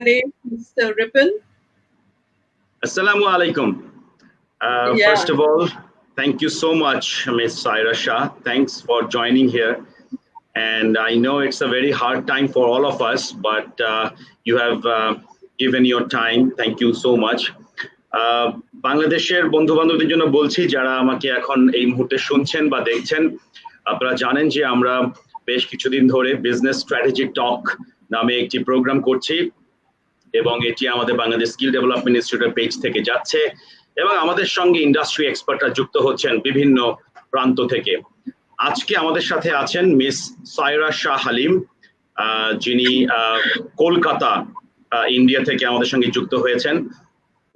Mr. Ripple. Assalamu alaikum. First of all, thank you so much, Ms. Saira Shah. Thanks for joining here. And I know it's a very hard time for all of us, but you have given your time. Thank you so much. বাংলাদেশের বন্ধু বান্ধবদের জন্য বলছি যারা আমাকে এখন এই মুহূর্তে শুনছেন বা দেখছেন, আপনারা জানেন যে আমরা বেশ কিছুদিন ধরে বিজনেস স্ট্র্যাটেজি টক নামে একটি প্রোগ্রাম করছি এবং এটি আমাদের বাংলাদেশ স্কিল ডেভেলপমেন্ট ইনস্টিটিউটের পেজ থেকে যাচ্ছে এবং আমাদের সঙ্গে ইন্ডাস্ট্রি এক্সপার্টরা যুক্ত হচ্ছেন বিভিন্ন প্রান্ত থেকে। আজকে আমাদের সাথে আছেন মিস সাইরা শাহ হালিম, যিনি কলকাতা ইন্ডিয়া থেকে আমাদের সঙ্গে যুক্ত হয়েছেন।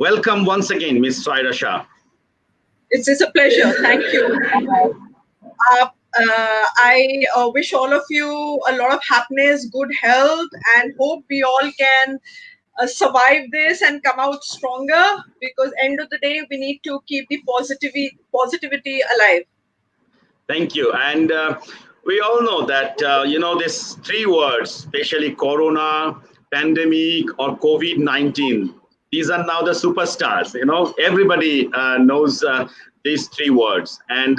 Welcome once again miss Saira Shah. It's a pleasure. Thank you. I wish all of you a lot of happiness, good health, and hope we all can survive this and come out stronger, because end of the day we need to keep the positivity alive. Thank you. And we all know that these three words, especially corona, pandemic, or COVID-19, these are now the superstars. Everybody knows these three words, and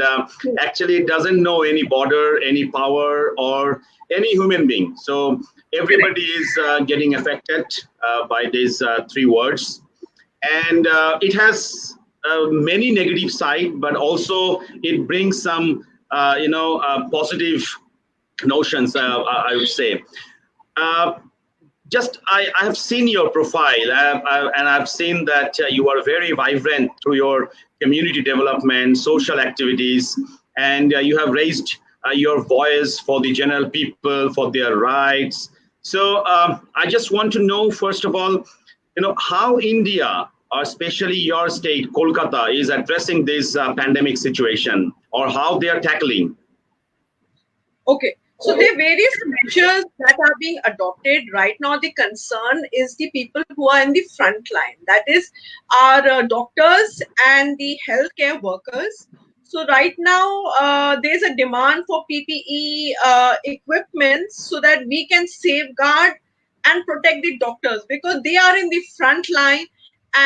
actually it doesn't know any border, any power, or any human being. So everybody is getting affected by these three words, and it has many negative side, but also it brings some positive notions, I would say. I have seen your profile, and I've seen that you are very vibrant through your community development, social activities, and you have raised your voice for the general people, for their rights. So I just want to know, first of all, how India, or especially your state, Kolkata, is addressing this pandemic situation, or how they are tackling. Okay. So there are various measures that are being adopted. Right now, the concern is the people who are in the front line. That is our doctors and the healthcare workers. So right now, there's a demand for PPE equipment so that we can safeguard and protect the doctors, because they are in the front line.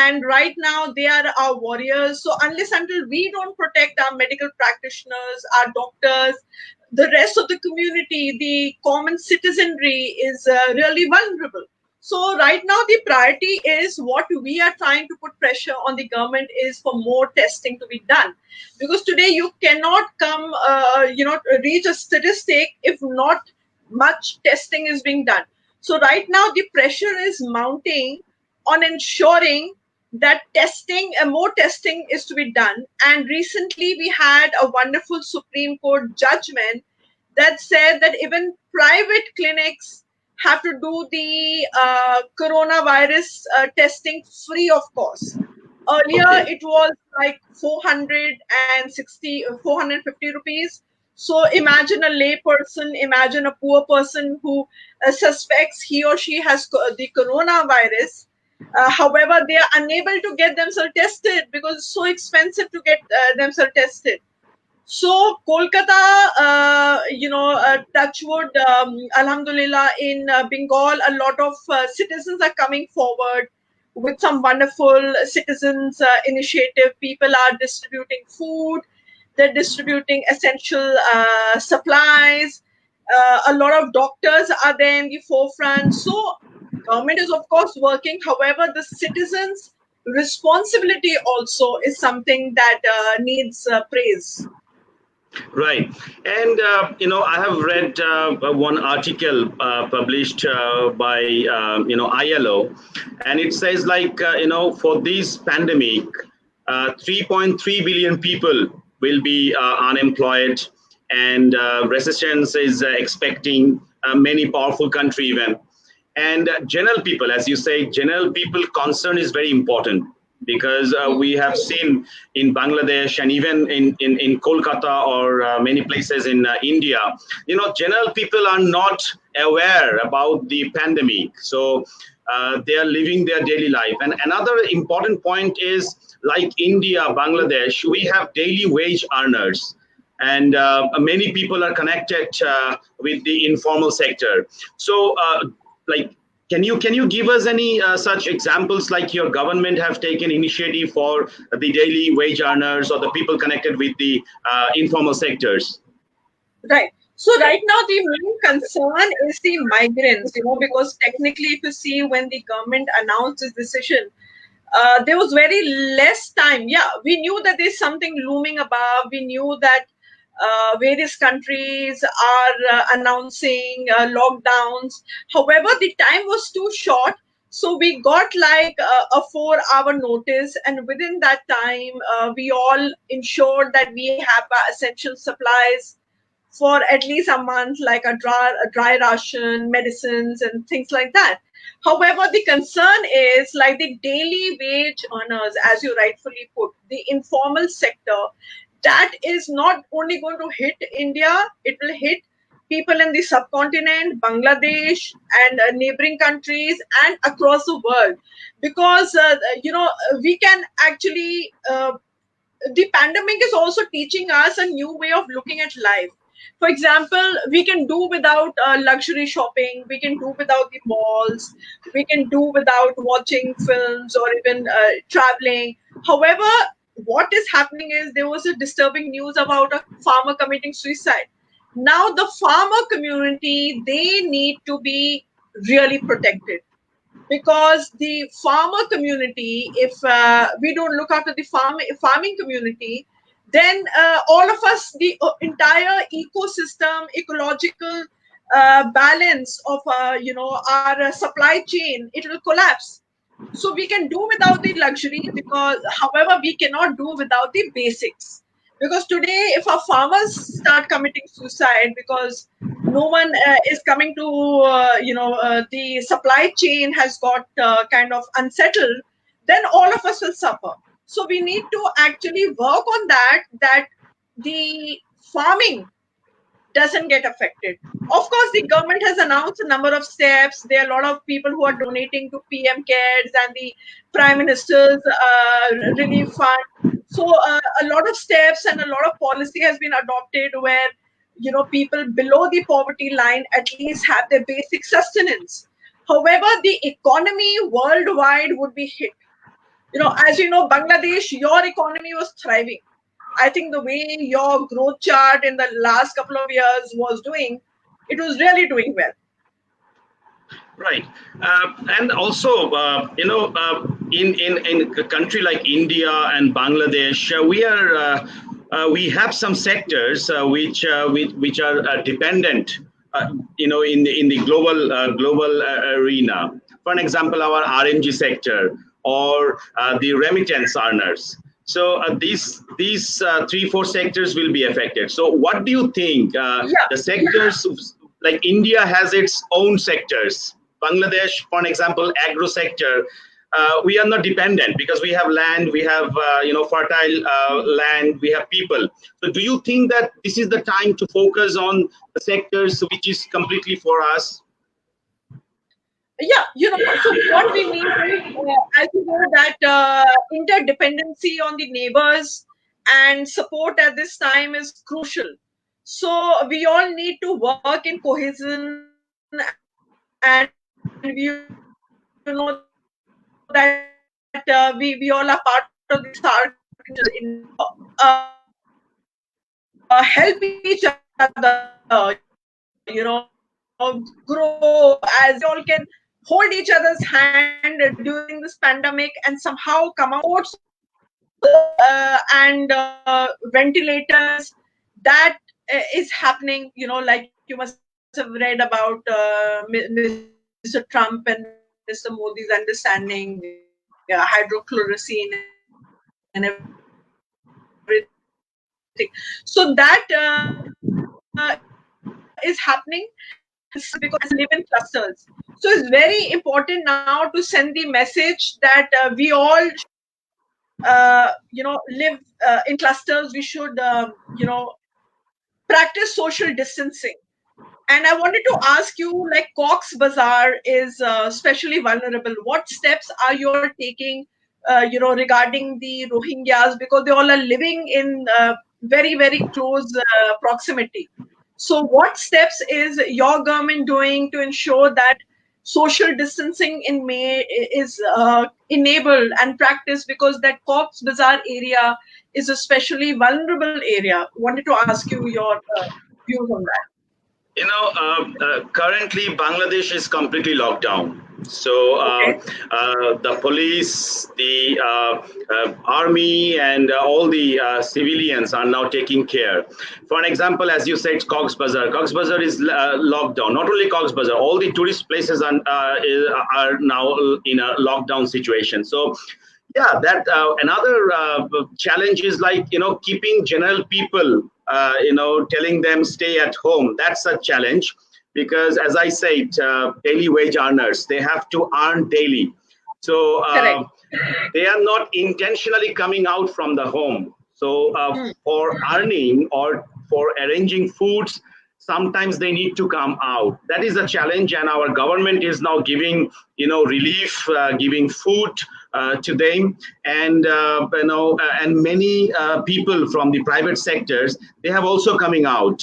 And right now, they are our warriors. So unless until we don't protect our medical practitioners, our doctors, the rest of the community, the common citizenry is really vulnerable. So right now the priority is, what we are trying to put pressure on the government is for more testing to be done, because today you cannot come reach a statistic if not much testing is being done. So right now the pressure is mounting on ensuring that more testing is to be done. And recently we had a wonderful Supreme Court judgment that said that even private clinics have to do the coronavirus testing free of cost. Earlier, it was like 450 rupees. So imagine a lay person, imagine a poor person who suspects he or she has the coronavirus. However, they are unable to get themselves tested because it's so expensive to get themselves tested. So Kolkata, touchwood, alhamdulillah, in Bengal, a lot of citizens are coming forward with some wonderful citizens initiative. People are distributing food, they're distributing essential supplies. A lot of doctors are there in the forefront. So government is of course working. However, the citizens' responsibility also is something that needs praise. Right. And, I have read one article published by, ILO, and it says for this pandemic, 3.3 billion people will be unemployed, and resistance is expecting many powerful country even. And general people, as you say, general people concern is very important, because we have seen in Bangladesh and even in Kolkata or many places in India, general people are not aware about the pandemic. So they are living their daily life. And another important point is, like India, Bangladesh, we have daily wage earners. And many people are connected with the informal sector. So Can you give us any such examples, like your government have taken initiative for the daily wage earners or the people connected with the informal sectors? Right. So right now the main concern is the migrants, because technically if you see when the government announced this decision, there was very less time. Yeah, we knew that there's something looming above. We knew that various countries are announcing lockdowns. However, the time was too short. So we got like a 4 hour notice, and within that time, we all ensured that we have essential supplies for at least a month, like a dry ration, medicines, and things like that. However, the concern is like the daily wage earners, as you rightfully put, the informal sector, that is not only going to hit India, it will hit people in the subcontinent, Bangladesh, and neighboring countries, and across the world. Because, we can actually the pandemic is also teaching us a new way of looking at life. For example, we can do without luxury shopping, we can do without the malls, we can do without watching films or even traveling. However, what is happening is there was a disturbing news about a farmer committing suicide. Now the farmer community, they need to be really protected, because the farmer community, if we don't look after the farming community, then all of us, the entire ecosystem, ecological balance of our supply chain, it will collapse. So we can do without the luxury, because however we cannot do without the basics. Because today if our farmers start committing suicide because no one is coming to the supply chain has got kind of unsettled, then all of us will suffer. So we need to actually work on that the farming doesn't get affected. Of course, the government has announced a number of steps. There are a lot of people who are donating to PM Cares and the Prime Minister's relief fund. So a lot of steps and a lot of policy has been adopted where people below the poverty line at least have their basic sustenance. However, the economy worldwide would be hit. As you know, Bangladesh, your economy was thriving. I think the way your growth chart in the last couple of years was doing, it was really doing well. Right, and also, in a country like India and Bangladesh, we have some sectors which are dependent, in the global arena. For an example, our RMG sector or the remittance earners. So these 3-4 sectors will be affected. So what do you think? The sectors like India has its own sectors. Bangladesh, for an example, agro sector, we are not dependent because we have land, we have fertile land, we have people. So do you think that this is the time to focus on the sectors which is completely for us? Yeah, so what we need is, as you know, that interdependency on the neighbors and support at this time is crucial. So we all need to work in cohesion, and you know that we all are part of the SARC help each other, grow, as we all can hold each other's hand during this pandemic and somehow come out and ventilators. That is happening, like you must have read about Mr. Trump and Mr. Modi's understanding hydrochloroquine and everything. So that is happening because we all live in clusters. So it's very important now to send the message that we all should live in clusters. We should practice social distancing. And I wanted to ask you, like Cox Bazar is especially vulnerable. What steps are you all taking, regarding the Rohingyas, because they all are living in very, very close proximity. So what steps is your government doing to ensure that social distancing in May is enabled and practiced, because that Cox's Bazar area is a especially vulnerable area. Wanted to ask you your views on that. Currently Bangladesh is completely locked down. So Okay. the police, the army, and all the civilians are now taking care. For an example, as you said, Cox's Bazar. Cox's Bazar is locked down. Not only Cox's Bazar, all the tourist places are now in a lockdown situation. So yeah, that another challenge is like keeping general people, telling them stay at home. That's a challenge because, as I said, daily wage earners, they have to earn daily. So Correct. they are not intentionally coming out from the home. So for earning or for arranging foods, sometimes they need to come out. That is a challenge, and our government is now giving relief, giving food to them, and and many people from the private sectors, they have also coming out,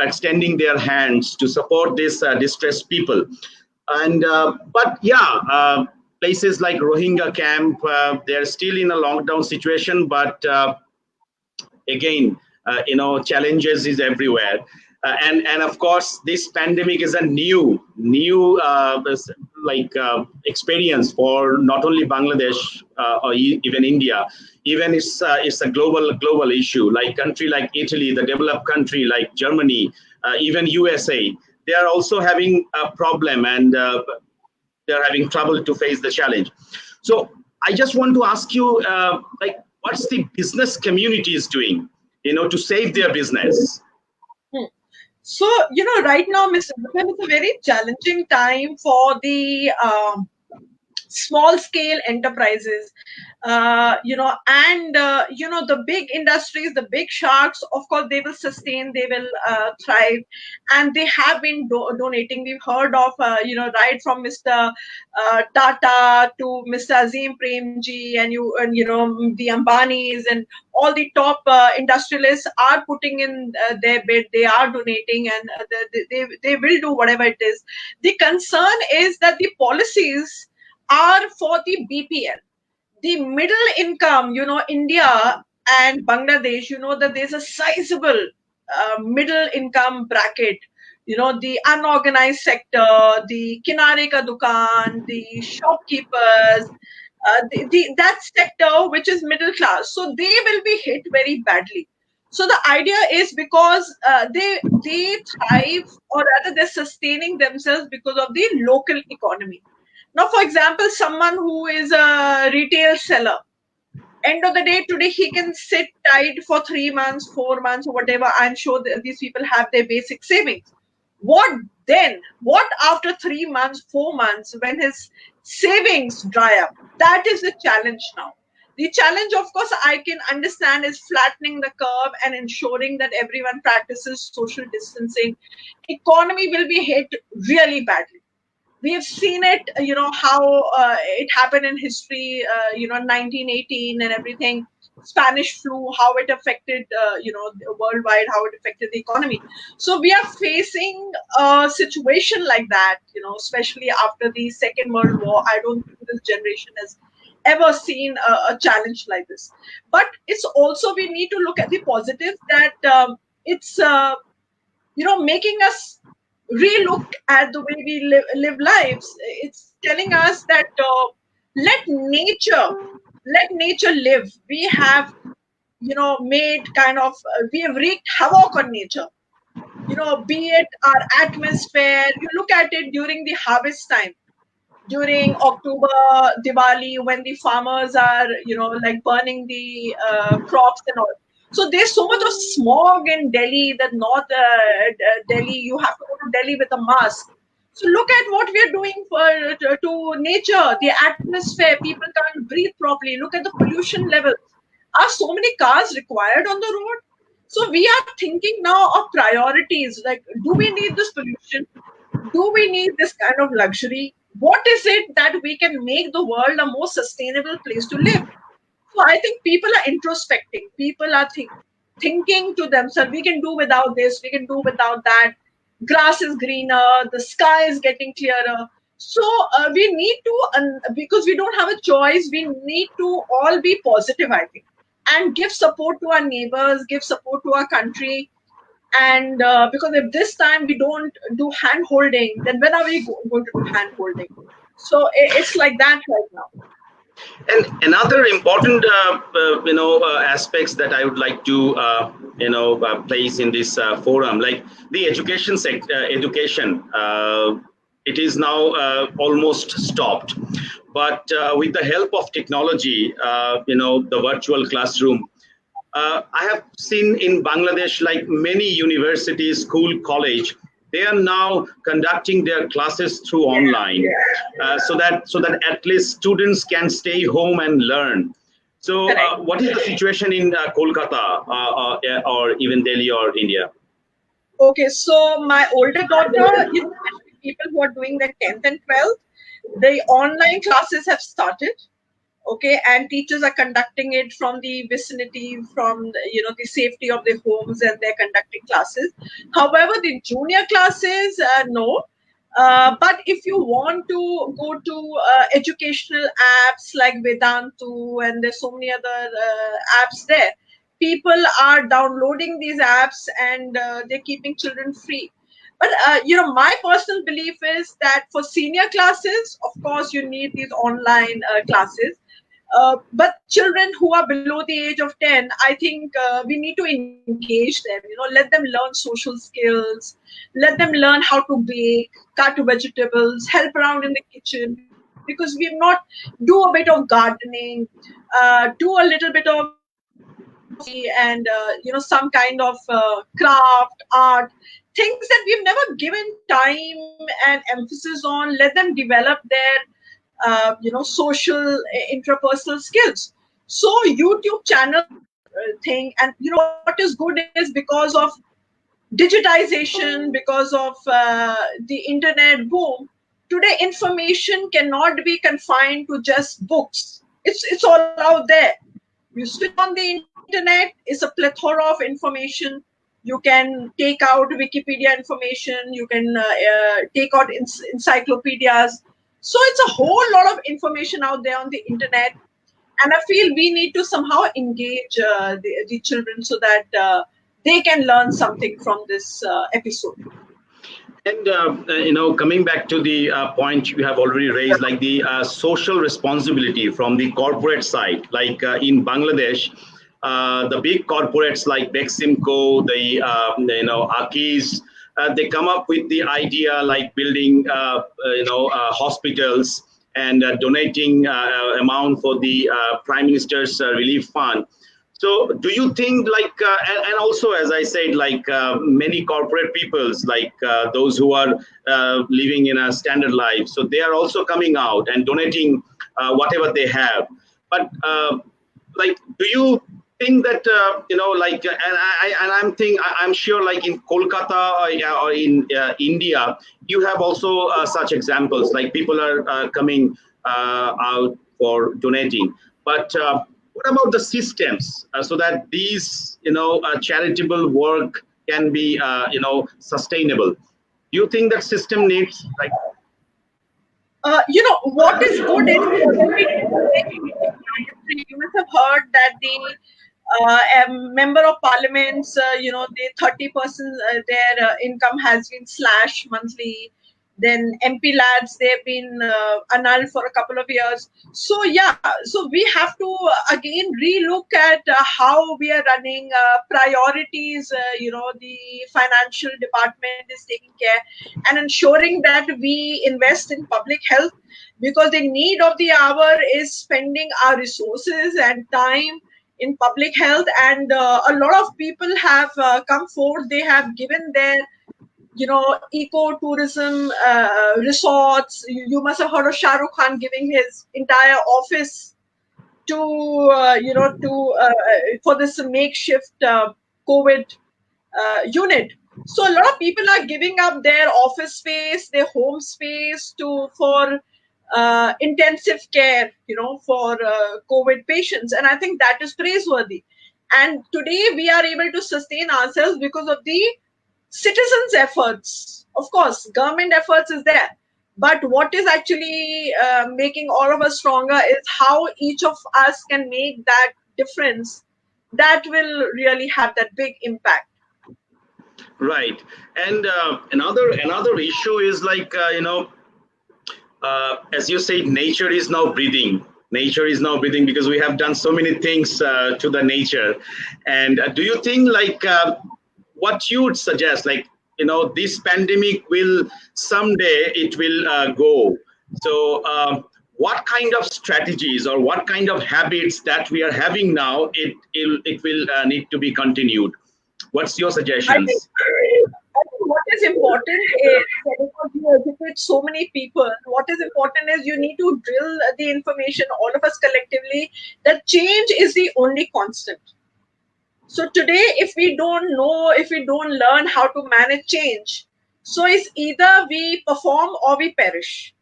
extending their hands to support these distressed people. And but yeah, places like Rohingya camp, they're still in a lockdown situation, but again, challenges is everywhere. And of course, this pandemic is a new experience for not only Bangladesh or even India. Even it's a global issue. Like country like Italy, the developed country like Germany, even USA, they are also having a problem, and they're having trouble to face the challenge. So I just want to ask you, what's the business community is doing, to save their business? Hmm. So, right now, Mr. Zafar, it's a very challenging time for the small scale enterprises, and the big industries, the big sharks, of course they will sustain, they will thrive, and they have been donating. We've heard of right from Mr. Tata to Mr. Azim Premji, and the Ambanis and all the top industrialists are putting in their bid. They are donating, and they will do whatever it is. The concern is that the policies are for the BPL, the middle income. India and Bangladesh, that there's a sizable middle income bracket. The unorganized sector, the kinare ka dukan, the shopkeepers, that sector which is middle class. So they will be hit very badly. So the idea is, because they thrive, or rather they're sustaining themselves because of the local economy. Now, for example, someone who is a retail seller, end of the day, today he can sit tight for 3 months, 4 months, or whatever. I'm sure that these people have their basic savings. What then? What after 3 months, 4 months, when his savings dry up? That is the challenge now. The challenge, of course, I can understand, is flattening the curve and ensuring that everyone practices social distancing. Economy will be hit really badly. We have seen it, how it happened in history, 1918 and everything, Spanish flu, how it affected, worldwide, how it affected the economy. So we are facing a situation like that, especially after the Second World War. I don't think this generation has ever seen a challenge like this. But it's also, we need to look at the positives, that it's making us relook at the way we live lives. It's telling us that let nature let nature live. We have made kind of we have wreaked havoc on nature. Be it our atmosphere. You look at it during the harvest time, during October, Diwali, when the farmers are, like burning the crops and all. So there's so much of smog in Delhi, that North Delhi, you have to go to Delhi with a mask. So look at what we are doing to nature, the atmosphere. People can't breathe properly. Look at the pollution levels. Are so many cars required on the road? So we are thinking now of priorities. Like, do we need this pollution? Do we need this kind of luxury? What is it that we can make the world a more sustainable place to live? So I think people are introspecting. People are thinking to themselves, we can do without this, we can do without that. grass is greener, the sky is getting clearer. So we need to, because we don't have a choice, we need to all be positive, I think, and give support to our neighbors, give support to our country. And because if this time we don't do hand holding, then when are we going to do hand holding? So it's like that right now. And another important, aspects that I would like to, place in this forum, like the education, it is now almost stopped. But with the help of technology, the virtual classroom, I have seen in Bangladesh, like many universities, school, college, they are now conducting their classes through online, so that at least students can stay home and learn. So, Correct. what is the situation in Kolkata, or even Delhi or India? Okay, so my older daughter, especially people who are doing their 10th and 12th, the online classes have started. Okay, and teachers are conducting it from the vicinity, from the safety of their homes, and they're conducting classes. However, the junior classes, no. But if you want to go to educational apps like Vedantu, and there's so many other apps there, people are downloading these apps, and they're keeping children free. But my personal belief is that for senior classes, of course, you need these online classes. But children who are below the age of 10, I think we need to engage them, let them learn social skills, let them learn how to bake, cut vegetables, help around in the kitchen, because we've not do a bit of gardening, do a little bit of photography, and some kind of craft, art, things that we've never given time and emphasis on. Let them develop their social intrapersonal skills. So YouTube channels thing, and what is good is because of digitization, because of the internet boom, today information cannot be confined to just books. It's all out there. You switch on the internet, it's a plethora of information. You can take out Wikipedia information, you can take out encyclopedias. So it's a whole lot of information out there on the internet, and I feel we need to somehow engage the children so that they can learn something from this episode. And coming back to the point you have already raised, like the social responsibility from the corporate side, like in Bangladesh, the big corporates like Beximco, the Akis, they come up with the idea like building hospitals and donating amount for the Prime Minister's relief fund. So, do you think, like, and also, as I said, like many corporate peoples, like those who are living in a standard life, so they are also coming out and donating whatever they have. But, like, do you think that I'm sure, like in Kolkata or in India, you have also such examples, like people are coming out for donating. But what about the systems so that these charitable work can be sustainable? Do you think that system needs, like, what is good is you must have heard that the member of parliaments, the 30% their income has been slashed monthly. Then MP lads, they've been annulled for a couple of years. So yeah, so we have to again relook at how we are running priorities. The financial department is taking care and ensuring that we invest in public health, because the need of the hour is spending our resources and time in public health. And a lot of people have come forward. They have given their eco-tourism resorts. You must have heard of Shah Rukh Khan giving his entire office to for this makeshift COVID unit. So a lot of people are giving up their office space, their home space for intensive care, for COVID patients. And I think that is praiseworthy. And today we are able to sustain ourselves because of the citizens' efforts. Of course, government efforts is there, but what is actually making all of us stronger is how each of us can make that difference. That will really have that big impact. Right. And another issue is like as you say, nature is now breathing. Nature is now breathing because we have done so many things to the nature. And do you think like what you would suggest, like this pandemic will someday it will go. So what kind of strategies or what kind of habits that we are having now, it will need to be continued. What's your I think, suggestions? I think what is important is because you educate so many people, what is important is you need to drill the information, all of us collectively, that change is the only constant. So today, if we don't know, if we don't learn how to manage change, so it's either we perform or we perish.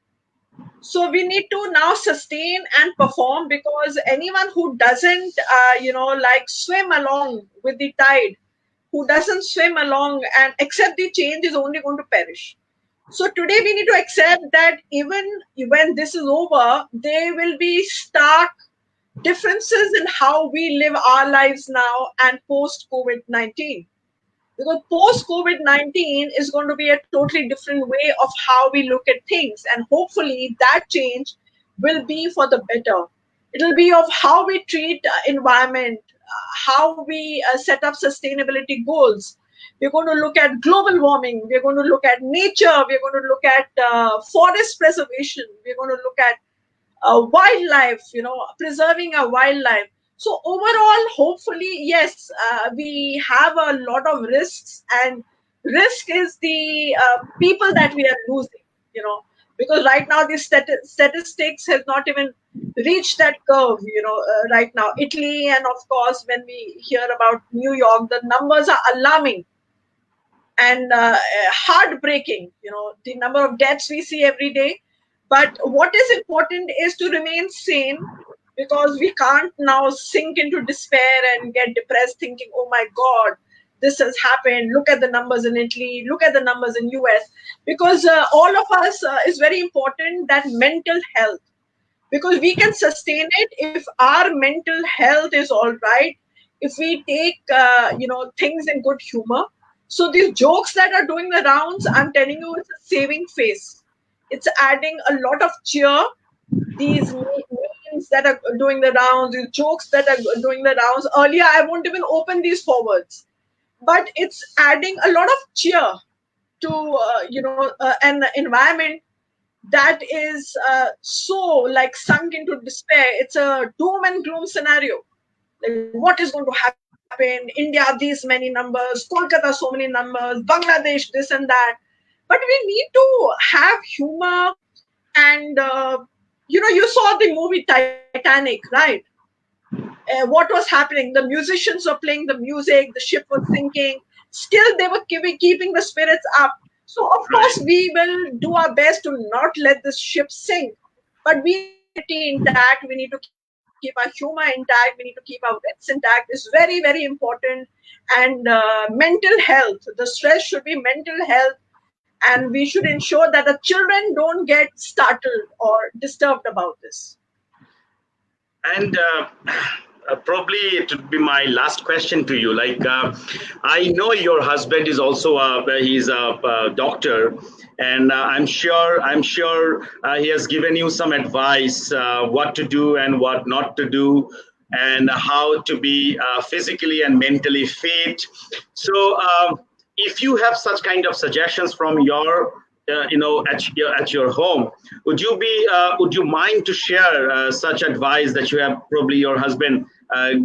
So we need to now sustain and perform, because anyone who doesn't, like swim along with the tide, who doesn't swim along and accept the change is only going to perish. So today we need to accept that even when this is over, there will be stark differences in how we live our lives now and post COVID 19. Because post COVID 19 is going to be a totally different way of how we look at things. And hopefully that change will be for the better. It'll be of how we treat environment, how we set up sustainability goals. We're going to look at global warming. We're going to look at nature. We're going to look at forest preservation. We're going to look at wildlife, preserving our wildlife. So overall, hopefully, yes, we have a lot of risks, and risk is the people that we are losing, because right now the statistics has not even reached that curve, right now. Italy, and of course, when we hear about New York, the numbers are alarming and heartbreaking, the number of deaths we see every day. But what is important is to remain sane, because we can't now sink into despair and get depressed thinking, oh my God, this has happened. Look at the numbers in Italy, look at the numbers in US. Because all of us is very important, that mental health, because we can sustain it if our mental health is all right, if we take things in good humor. So these jokes that are doing the rounds, I'm telling you, it's a saving face. It's adding a lot of cheer. These memes that are doing the rounds, these jokes that are doing the rounds, earlier I won't even open these forwards, but it's adding a lot of cheer to an environment that is so like sunk into despair. It's a doom and gloom scenario. Like, what is going to happen? India, these many numbers, Kolkata, so many numbers, Bangladesh, this and that. But we need to have humor. And you saw the movie Titanic, right? What was happening? The musicians were playing the music, the ship was sinking. Still, they were keeping the spirits up. So, of course, Right. we will do our best to not let this ship sink. But we need to keep our intact. We need to keep our humor intact. We need to keep our wits intact. It's very, very important. And mental health. The stress should be mental health. And we should ensure that the children don't get startled or disturbed about this. And probably it would be my last question to you. Like, I know your husband is also he's a doctor, and I'm sure he has given you some advice what to do and what not to do, and how to be physically and mentally fit. So, if you have such kind of suggestions from your at your home, would you mind to share such advice that you have probably your husband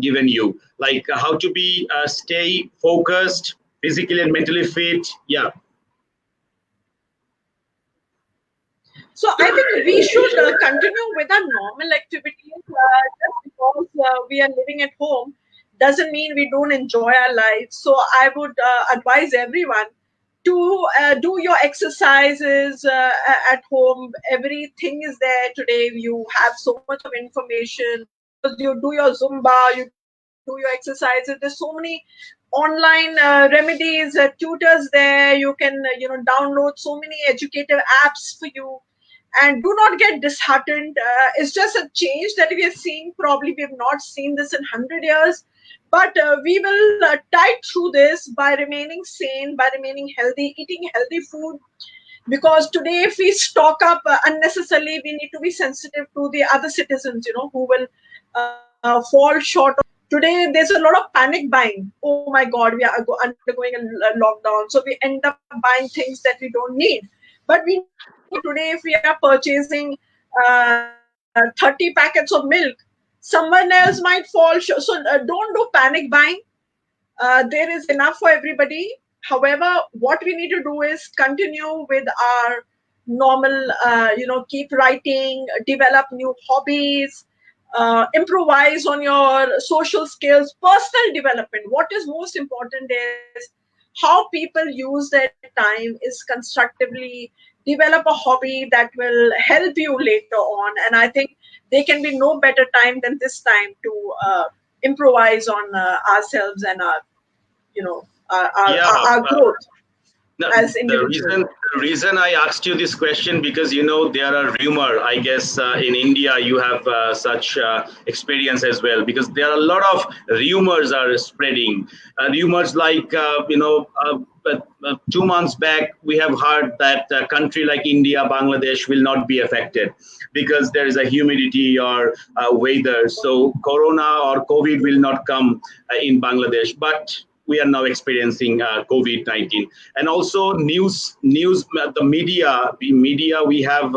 given you, like how to be stay focused, physically and mentally fit? Yeah. So I think we should continue with our normal activities. Just because we are living at home doesn't mean we don't enjoy our lives. So I would advise everyone to do your exercises at home. Everything is there today. You have so much of information. You do your Zumba, you do your exercises. There's so many online remedies, tutors there. You can download so many educative apps for you. And do not get disheartened. It's just a change that we are seeing. Probably we have not seen this in 100 years, but we will tide through this by remaining sane, by remaining healthy, eating healthy food. Because today, if we stock up unnecessarily, we need to be sensitive to the other citizens, who will fall short of. Today, there's a lot of panic buying. Oh my God, we are undergoing a lockdown, so we end up buying things that we don't need. But we need to know today, if we are purchasing 30 packets of milk, someone else might fall short. So don't do panic buying. There is enough for everybody. However, what we need to do is continue with our normal, keep writing, develop new hobbies, improvise on your social skills, personal development. What is most important is how people use their time is constructively. Develop a hobby that will help you later on. And I think there can be no better time than this time to improvise on ourselves and our Yeah. our growth No, as the individuals. reason I asked you this question, because there are rumor. I guess in India you have such experience as well, because there are a lot of rumors are spreading. Rumors like 2 months back we have heard that a country like India, Bangladesh will not be affected because there is a humidity or weather. So Corona or COVID will not come in Bangladesh, but we are now experiencing COVID-19. And also news, the media, we have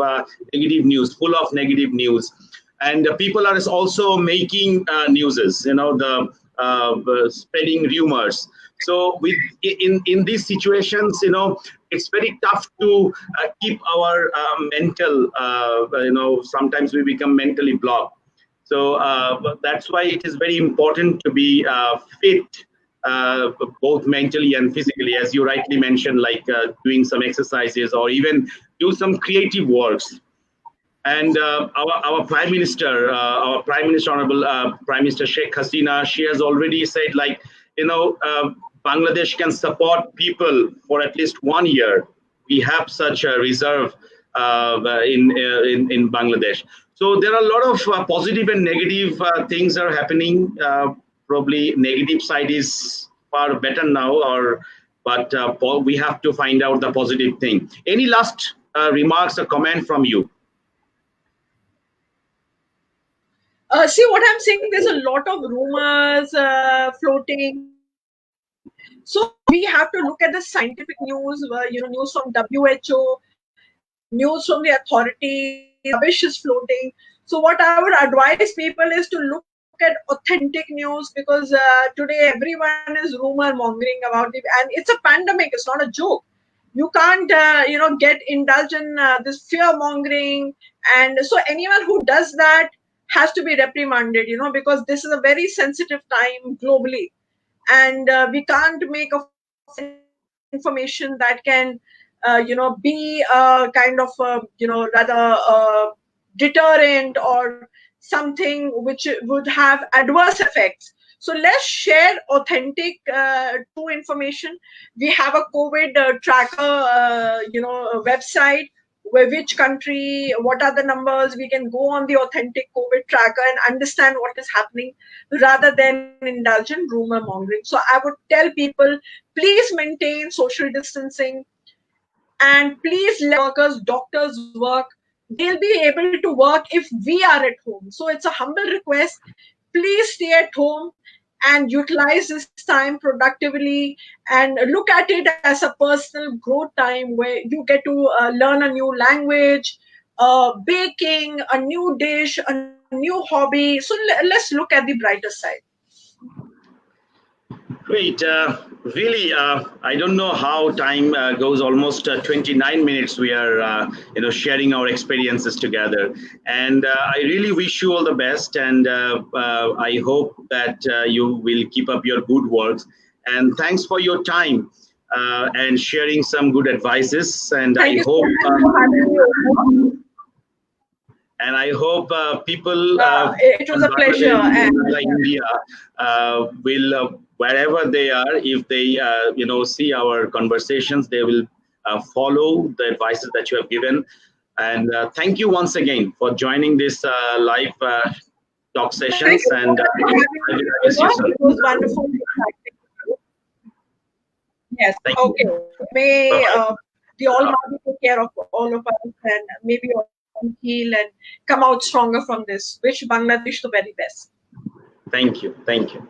negative news, full of negative news. And people are also making newses, the spreading rumors. So in these situations, it's very tough to keep our mental, sometimes we become mentally blocked. So that's why it is very important to be fit, both mentally and physically, as you rightly mentioned, like doing some exercises or even do some creative works. And our prime minister, honorable Prime Minister Sheikh Hasina, she has already said, like, Bangladesh can support people for at least 1 year. We have such a reserve in Bangladesh. So there are a lot of positive and negative things are happening. Probably negative side is far better now, but we have to find out the positive thing. Any last remarks or comment from you? See what I'm saying. There's a lot of rumors floating. So we have to look at the scientific news. News from WHO, news from the authorities. Rubbish is floating. So what I would advise people is to look at authentic news, because today everyone is rumor mongering about it, and it's a pandemic. It's not a joke. You can't get indulge in this fear mongering. And so anyone who does that has to be reprimanded, because this is a very sensitive time globally. And we can't make a false information that can be kind of rather deterrent or something which would have adverse effects. So let's share authentic, true information. We have a COVID tracker, website, where which country, what are the numbers. We can go on the authentic COVID tracker and understand what is happening, rather than indulge in rumor mongering. So I would tell people, please maintain social distancing, and please let workers, doctors work. They'll be able to work if we are at home. So it's a humble request. Please stay at home and utilize this time productively, and look at it as a personal growth time where you get to learn a new language, baking, a new dish, a new hobby. So let's look at the brighter side. Great. Really, I don't know how time goes. Almost 29 minutes. We are, sharing our experiences together, and I really wish you all the best. And I hope that you will keep up your good works. And thanks for your time and sharing some good advices. And Thank I you so hope. much for having me over. And I hope people it was a pleasure. And India will, wherever they are, if they see our conversations, they will follow the advices that you have given. And thank you once again for joining this live talk thank sessions. you And for having me over. It was wonderful. Yes. Thank Okay. you. May Bye-bye. the Almighty take care of all of us, and maybe all heal and come out stronger from this. Wish Bangladesh the very best. Thank you. Thank you.